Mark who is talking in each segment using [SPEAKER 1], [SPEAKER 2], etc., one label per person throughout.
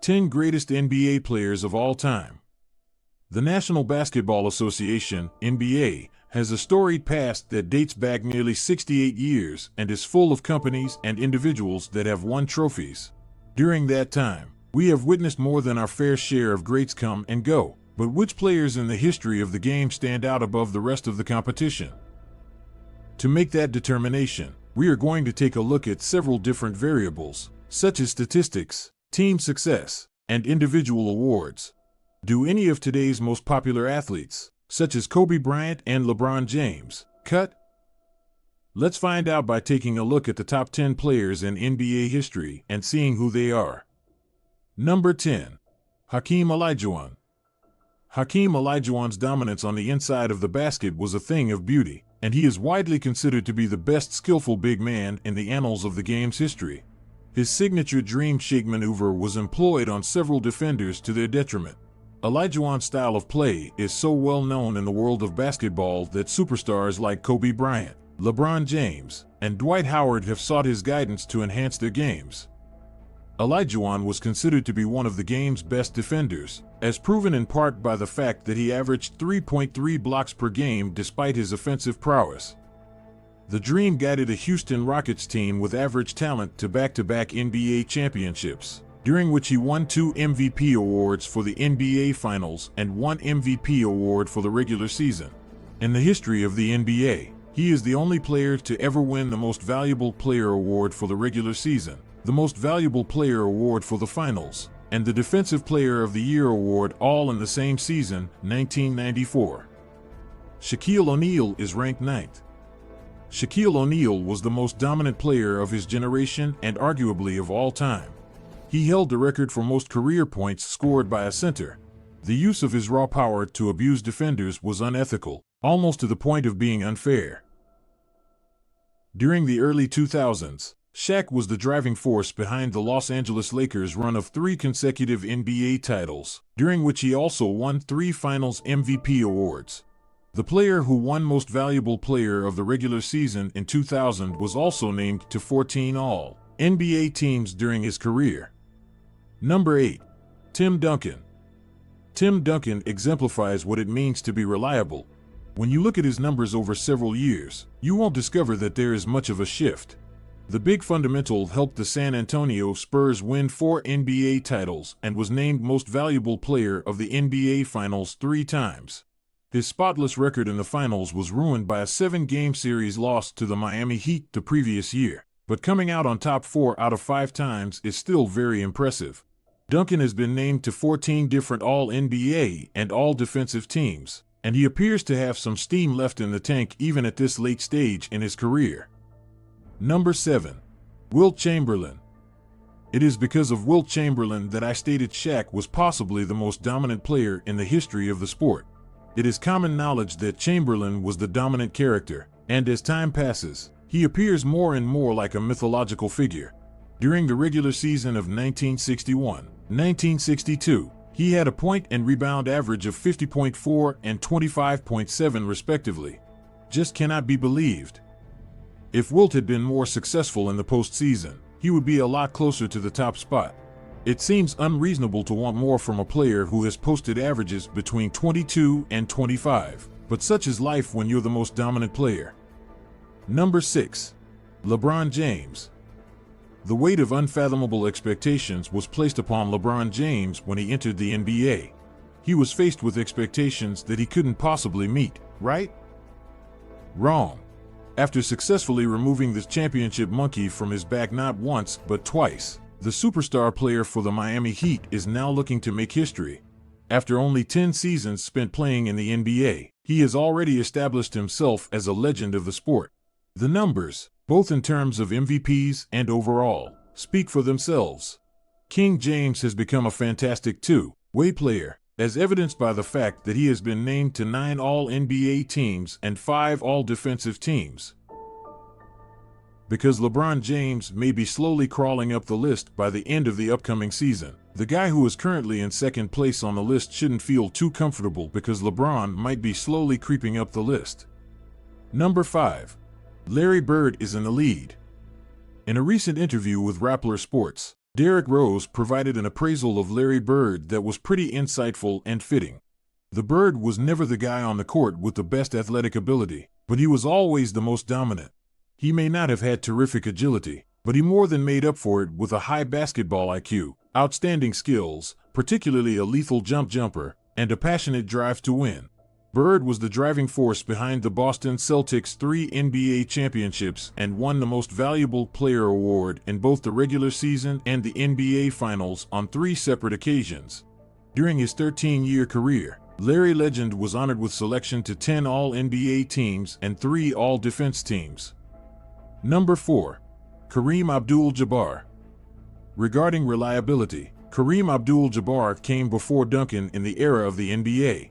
[SPEAKER 1] 10 Greatest NBA Players of All Time. The National Basketball Association, NBA, has a storied past that dates back nearly 68 years and is full of companies and individuals that have won trophies. During that time, we have witnessed more than our fair share of greats come and go, but which players in the history of the game stand out above the rest of the competition? To make that determination, we are going to take a look at several different variables, such as statistics, team success, and individual awards. Do any of today's most popular athletes, such as Kobe Bryant and LeBron James, cut? Let's find out by taking a look at the top 10 players in NBA history and seeing who they are. Number 10. Hakeem Olajuwon. Hakeem Olajuwon's dominance on the inside of the basket was a thing of beauty, and he is widely considered to be the best skillful big man in the annals of the game's history. His signature dream shake maneuver was employed on several defenders to their detriment. Olajuwon's style of play is so well known in the world of basketball that superstars like Kobe Bryant, LeBron James, and Dwight Howard have sought his guidance to enhance their games. Olajuwon was considered to be one of the game's best defenders, as proven in part by the fact that he averaged 3.3 blocks per game despite his offensive prowess. The Dream guided a Houston Rockets team with average talent to back-to-back NBA championships, during which he won 2 MVP awards for the NBA Finals and 1 MVP award for the regular season. In the history of the NBA, he is the only player to ever win the Most Valuable Player award for the regular season, the Most Valuable Player award for the Finals, and the Defensive Player of the Year award all in the same season, 1994. Shaquille O'Neal is ranked 9th. Shaquille O'Neal was the most dominant player of his generation and arguably of all time. He held the record for most career points scored by a center. The use of his raw power to abuse defenders was unethical, almost to the point of being unfair. During the early 2000s, Shaq was the driving force behind the Los Angeles Lakers' run of 3 consecutive NBA titles, during which he also won 3 Finals MVP awards. The player who won Most Valuable Player of the regular season in 2000 was also named to 14 All-NBA teams during his career. Number 8. Tim Duncan. Tim Duncan exemplifies what it means to be reliable. When you look at his numbers over several years, you won't discover that there is much of a shift. The big fundamental helped the San Antonio Spurs win 4 NBA titles and was named Most Valuable Player of the NBA Finals 3 times. His spotless record in the finals was ruined by a 7-game series loss to the Miami Heat the previous year, but coming out on top 4 out of 5 times is still very impressive. Duncan has been named to 14 different All-NBA and All-Defensive teams, and he appears to have some steam left in the tank even at this late stage in his career. Number 7. Wilt Chamberlain. It is because of Wilt Chamberlain that I stated Shaq was possibly the most dominant player in the history of the sport. It is common knowledge that Chamberlain was the dominant character, and as time passes, he appears more and more like a mythological figure. During the regular season of 1961-1962, he had a point and rebound average of 50.4 and 25.7 respectively. Just cannot be believed. If Wilt had been more successful in the postseason, he would be a lot closer to the top spot. It seems unreasonable to want more from a player who has posted averages between 22 and 25, but such is life when you're the most dominant player. Number 6. LeBron James. The weight of unfathomable expectations was placed upon LeBron James when he entered the NBA. He was faced with expectations that he couldn't possibly meet, right? Wrong. After successfully removing the championship monkey from his back not once but twice, the superstar player for the Miami Heat is now looking to make history. After only 10 seasons spent playing in the NBA, he has already established himself as a legend of the sport. The numbers, both in terms of MVPs and overall, speak for themselves. King James has become a fantastic two-way player, as evidenced by the fact that he has been named to 9 All-NBA teams and 5 All-Defensive teams. Because LeBron James may be slowly crawling up the list by the end of the upcoming season, the guy who is currently in second place on the list shouldn't feel too comfortable because LeBron might be slowly creeping up the list. Number 5. Larry Bird is in the lead. In a recent interview with Rappler Sports, Derrick Rose provided an appraisal of Larry Bird that was pretty insightful and fitting. The Bird was never the guy on the court with the best athletic ability, but he was always the most dominant. He may not have had terrific agility, but he more than made up for it with a high basketball IQ, outstanding skills, particularly a lethal jumper, and a passionate drive to win. Bird was the driving force behind the Boston Celtics' 3 NBA championships and won the Most Valuable Player award in both the regular season and the NBA Finals on 3 separate occasions. During his 13-year career, Larry Legend was honored with selection to 10 All-NBA teams and 3 All-Defense teams. Number 4. Kareem Abdul-Jabbar. Regarding reliability, Kareem Abdul-Jabbar came before Duncan in the era of the NBA.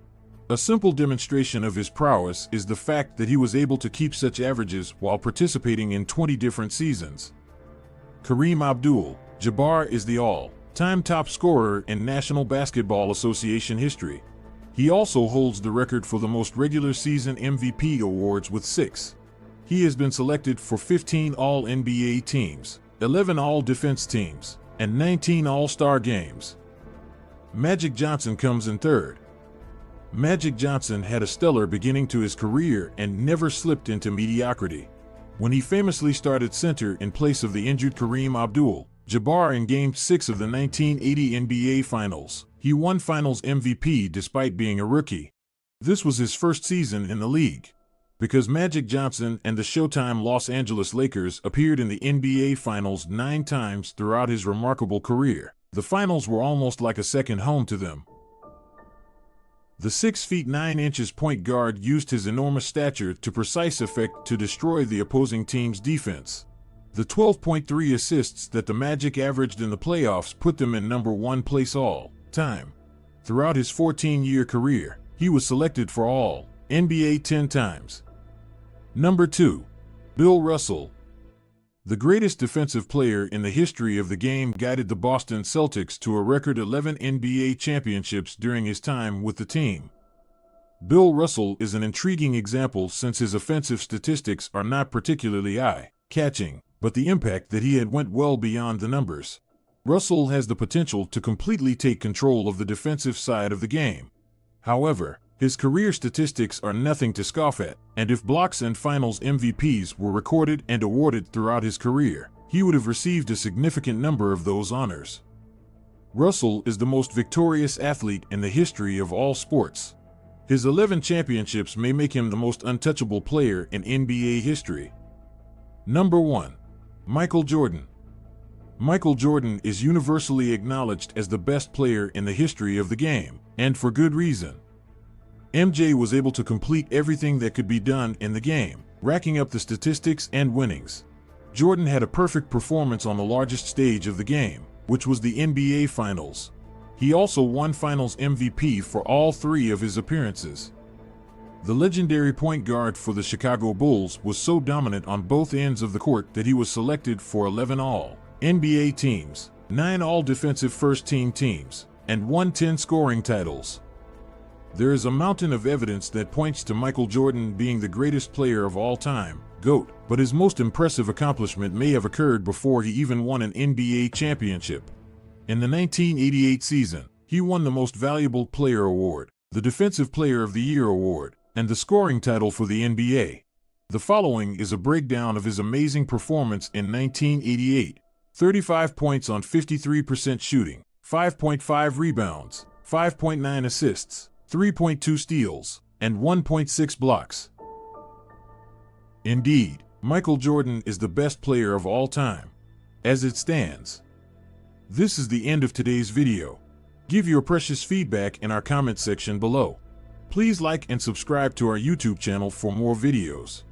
[SPEAKER 1] A simple demonstration of his prowess is the fact that he was able to keep such averages while participating in 20 different seasons. Kareem Abdul-Jabbar is the all-time top scorer in National Basketball Association history. He also holds the record for the most regular season MVP awards with 6. He has been selected for 15 All-NBA teams, 11 All-Defense teams, and 19 All-Star games. Magic Johnson comes in third. Magic Johnson had a stellar beginning to his career and never slipped into mediocrity. When he famously started center in place of the injured Kareem Abdul-Jabbar in Game 6 of the 1980 NBA Finals, he won Finals MVP despite being a rookie. This was his first season in the league. Because Magic Johnson and the Showtime Los Angeles Lakers appeared in the NBA Finals 9 times throughout his remarkable career, the Finals were almost like a second home to them. The 6 feet 9 inches point guard used his enormous stature to precise effect to destroy the opposing team's defense. The 12.3 assists that the Magic averaged in the playoffs put them in number 1 place all time. Throughout his 14-year career, he was selected for All-NBA 10 times. Number 2. Bill Russell. The greatest defensive player in the history of the game guided the Boston Celtics to a record 11 NBA championships during his time with the team. Bill Russell is an intriguing example since his offensive statistics are not particularly eye-catching, but the impact that he had went well beyond the numbers. Russell has the potential to completely take control of the defensive side of the game. However, his career statistics are nothing to scoff at, and if blocks and Finals MVPs were recorded and awarded throughout his career, he would have received a significant number of those honors. Russell is the most victorious athlete in the history of all sports. His 11 championships may make him the most untouchable player in NBA history. Number 1. Michael Jordan. Michael Jordan is universally acknowledged as the best player in the history of the game, and for good reason. MJ was able to complete everything that could be done in the game, racking up the statistics and winnings. Jordan had a perfect performance on the largest stage of the game, which was the NBA Finals. He also won Finals MVP for all 3 of his appearances. The legendary point guard for the Chicago Bulls was so dominant on both ends of the court that he was selected for 11 All-NBA teams, 9 All-Defensive First-Team teams, and won 10 scoring titles. There is a mountain of evidence that points to Michael Jordan being the greatest player of all time, GOAT, but his most impressive accomplishment may have occurred before he even won an NBA championship. In the 1988 season, he won the Most Valuable Player award, the Defensive Player of the Year award, and the scoring title for the NBA. The following is a breakdown of his amazing performance in 1988. 35 points on 53% shooting, 5.5 rebounds, 5.9 assists, 3.2 steals, and 1.6 blocks. Indeed, Michael Jordan is the best player of all time. As it stands. This is the end of today's video. Give your precious feedback in our comment section below. Please like and subscribe to our YouTube channel for more videos.